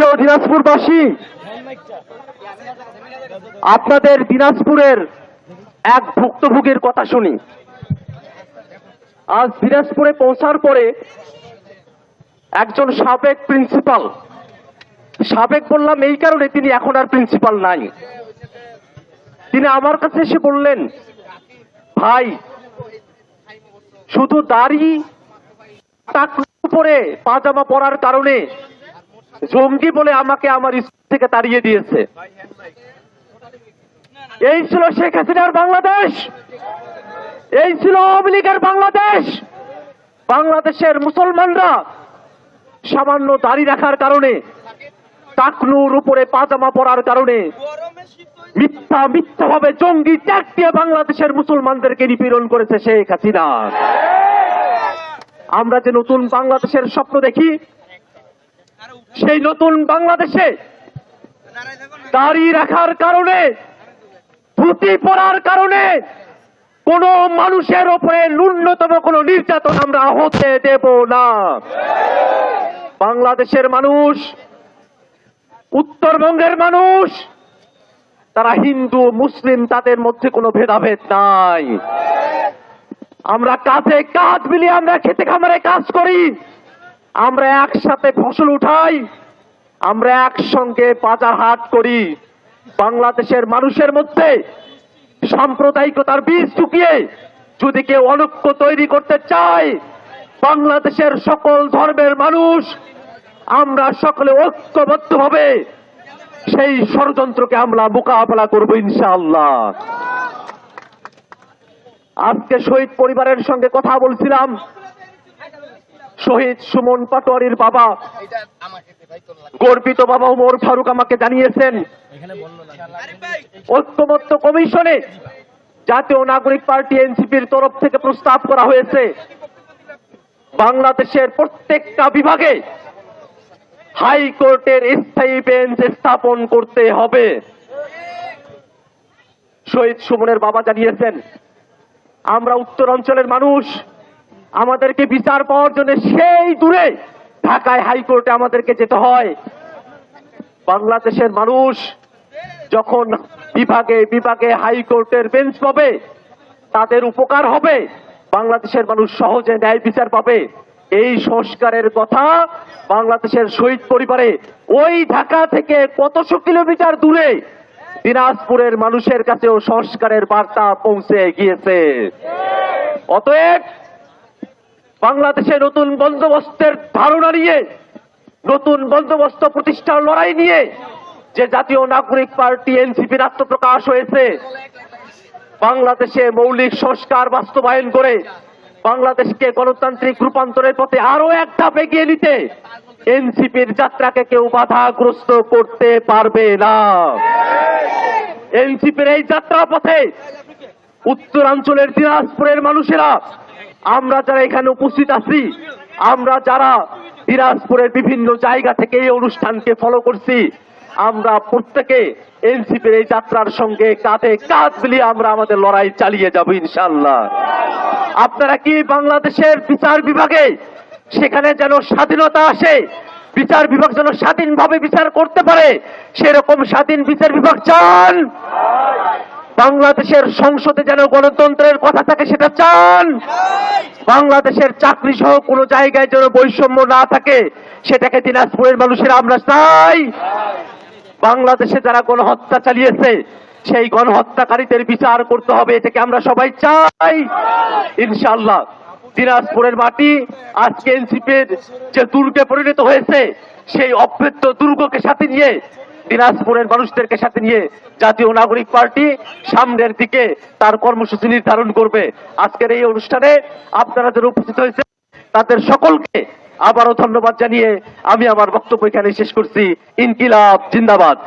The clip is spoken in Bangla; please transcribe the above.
প্রিয় দিনাজপুরবাসী, আপনাদের দিনাজপুরের এক ভুক্তভোগীর কথা শুনি। আজ দিনাজপুরে পৌঁছার পরে একজন সাবেক প্রিন্সিপাল, সাবেক বললাম এই কারণে তিনি এখন আর প্রিন্সিপাল নাই, তিনি আমার কাছে এসে বললেন, ভাই শুধু দাড়ি উপরে পাজামা পরার কারণে জঙ্গি বলে আমাকে আমার স্কুল থেকে তাড়িয়ে দিয়েছে। এই ছিল শেখ হাসিনার বাংলাদেশ, এই ছিল আওয়ামী লীগের বাংলাদেশ। বাংলাদেশের মুসলমানরা সামান্য দাড়ি রাখার কারণে, টাকনুর উপরে পাজামা পরার কারণে মিথ্যাভাবে জঙ্গি ট্যাগ দিয়ে বাংলাদেশের মুসলমানদেরকে নিপীড়ন করেছে শেখ হাসিনা। আমরা যে নতুন বাংলাদেশের স্বপ্ন দেখি, সেই নতুন বাংলাদেশে দাড়ি রাখার কারণে, ধুতি পরার কারণে কোন মানুষের উপরে ন্যূনতম কোন নির্যাতন আমরা হতে দেব না। বাংলাদেশের মানুষ, উত্তরবঙ্গের মানুষ, তারা হিন্দু মুসলিম তাদের মধ্যে কোনো ভেদাভেদ নাই। আমরা কাঁধে কাঁধ মিলিয়ে আমরা খেতে খামারে কাজ করি, আমরা একসাথে ফসল উঠাই, আমরা একসঙ্গে বাজার হাট করি। বাংলাদেশের মানুষের মধ্যে সাম্প্রদায়িকতার বীজ ঢুকিয়ে যদি কেউ অনৈক্য তৈরি করতে চায়, বাংলাদেশের সকল ধর্মের মানুষ আমরা সকলে ঐক্যবদ্ধভাবে সেই ষড়যন্ত্রকে আমরা মোকাবেলা করব ইনশাআল্লাহ। আজকে শহীদ পরিবারের সঙ্গে কথা বলছিলাম। শহীদ সুমন পাটোয়ারির বাবা, গর্বিত বাবা ওমর ফারুক আমাকে জানিয়েছেন, ঐক্যমত্য কমিশনে জাতীয় নাগরিক পার্টি এনসিপির তরফ থেকে প্রস্তাব করা হয়েছে, বাংলাদেশের প্রত্যেকটা বিভাগে হাইকোর্টের স্থায়ী বেঞ্চ স্থাপন করতে হবে। শহীদ সুমনের বাবা জানিয়েছেন, আমরা উত্তরাঞ্চলের মানুষ, আমাদেরকে বিচার পাওয়ার জন্য সেই দূরে ঢাকায় হাইকোর্টে আমাদেরকে যেতে হয়। বাংলাদেশের মানুষ যখন বিভাগে বিভাগে হাইকোর্টের বেঞ্চ পাবে, তাদের উপকার হবে, বাংলাদেশের মানুষ সহজে ন্যায় বিচার পাবে। এই সংস্কারের কথা বাংলাদেশের শহীদ পরিবারে ওই ঢাকা থেকে কতশো কিলোমিটার দূরে দিনাজপুরের মানুষের কাছেও সংস্কারের বার্তা পৌঁছে গিয়েছে। অতএব বাংলাদেশে নতুন বন্দোবস্তের ধারণা নিয়ে, নতুন বন্দোবস্ত প্রতিষ্ঠার লড়াই নিয়ে যে জাতীয় নাগরিক পার্টি এনসিপির আত্মপ্রকাশ হয়েছে, বাংলাদেশে মৌলিক সংস্কার বাস্তবায়ন করে বাংলাদেশকে গণতান্ত্রিক রূপান্তরের পথে আরো এক ধাপ এগিয়ে নিতে এনসিপির যাত্রাকে কেউ বাধাগ্রস্ত করতে পারবে না। এনসিপির এই যাত্রা পথে উত্তরাঞ্চলের দিনাজপুরের মানুষেরা, আমরা যারা এখানে উপস্থিত আছি, আমরা যারা দিনাজপুরের বিভিন্ন জায়গা থেকে এই অনুষ্ঠানকে ফলো করছি, আমরা প্রত্যেকে এনসিপির এই যাত্রার সঙ্গে কাঁধে কাঁধ মিলিয়ে আমরা আমাদের লড়াই চালিয়ে যাব ইনশাআল্লাহ। আপনারা কি বাংলাদেশের বিচার বিভাগে সেখানে যেন স্বাধীনতা আসে, বিচার বিভাগ যেন স্বাধীনভাবে বিচার করতে পারে, সেরকম স্বাধীন বিচার বিভাগ চান? বাংলাদেশের সংসদে যেন গণতন্ত্রের কথা থাকে সেটা চান? বাংলাদেশের চাকরি সহ কোনো জায়গায় যেন বৈষম্য না থাকে সেটাকে দিনাজপুরের মানুষেরা আমরা চাই? বাংলাদেশে যারা গণহত্যা চালিয়েছে সেই গণহত্যাকারীদের বিচার করতে হবে, এটাকে আমরা সবাই চাই ইনশাআল্লাহ। দিনাজপুরের মাটি আজকে এনসিপির যে দুর্গে পরিণত হয়েছে, সেই অভ্যুত্থ দুর্গকে সাথে নিয়ে, দিনাজপুরের মানুষদেরকে সাথে নিয়ে জাতীয় নাগরিক পার্টি সামনের দিকে তার কর্মসূচি নির্ধারণ করবে। আজকের এই অনুষ্ঠানে আপনারা যারা উপস্থিত হয়েছে তাদের সকলকে আবারও ধন্যবাদ জানিয়ে আমি আমার বক্তব্য এখানে শেষ করছি। ইনকিলাব জিন্দাবাদ।